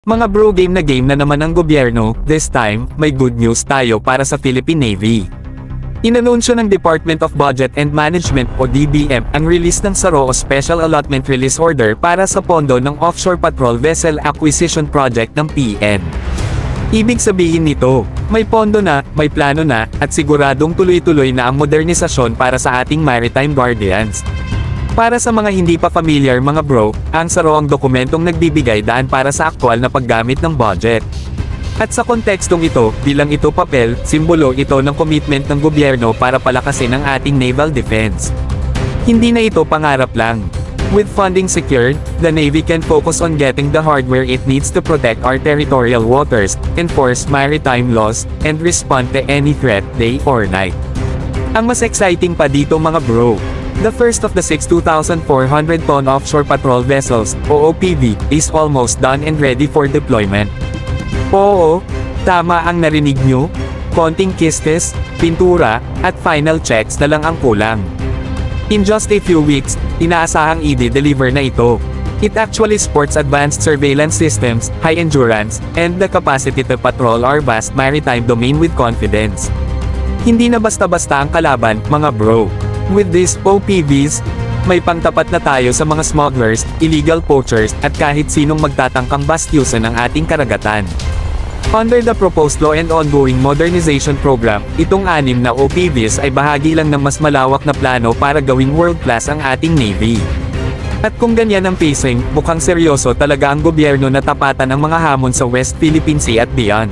Mga bro, game na naman ang gobyerno. This time, may good news tayo para sa Philippine Navy. Inanunsyo ng Department of Budget and Management o DBM ang release ng SARO o Special Allotment Release Order para sa pondo ng Offshore Patrol Vessel Acquisition Project ng PN. Ibig sabihin nito, may pondo na, may plano na, at siguradong tuloy-tuloy na ang modernisasyon para sa ating maritime guardians. Para sa mga hindi pa familiar mga bro, ang SARO ang dokumentong nagbibigay daan para sa aktwal na paggamit ng budget. At sa kontekstong ito, bilang ito papel, simbolo ito ng commitment ng gobyerno para palakasin ang ating naval defense. Hindi na ito pangarap lang. With funding secured, the Navy can focus on getting the hardware it needs to protect our territorial waters, enforce maritime laws, and respond to any threat day or night. Ang mas exciting pa dito mga bro, the first of the 6 2,400-ton offshore patrol vessels, OOPV, is almost done and ready for deployment. Oo, tama ang narinig nyo, konting kistes, pintura, at final checks na lang ang kulang. In just a few weeks, inaasahang i-deliver na ito. It actually sports advanced surveillance systems, high endurance, and the capacity to patrol our vast maritime domain with confidence. Hindi na basta-basta ang kalaban, mga bro. With these OPVs, may pangtapat na tayo sa mga smugglers, illegal poachers, at kahit sinong magtatangkang bastyusan ng ating karagatan. Under the proposed law and ongoing modernization program, itong 6 na OPVs ay bahagi lang ng mas malawak na plano para gawing world-class ang ating Navy. At kung ganyan ang pacing, mukhang seryoso talaga ang gobyerno na tapatan ang mga hamon sa West Philippine Sea at beyond.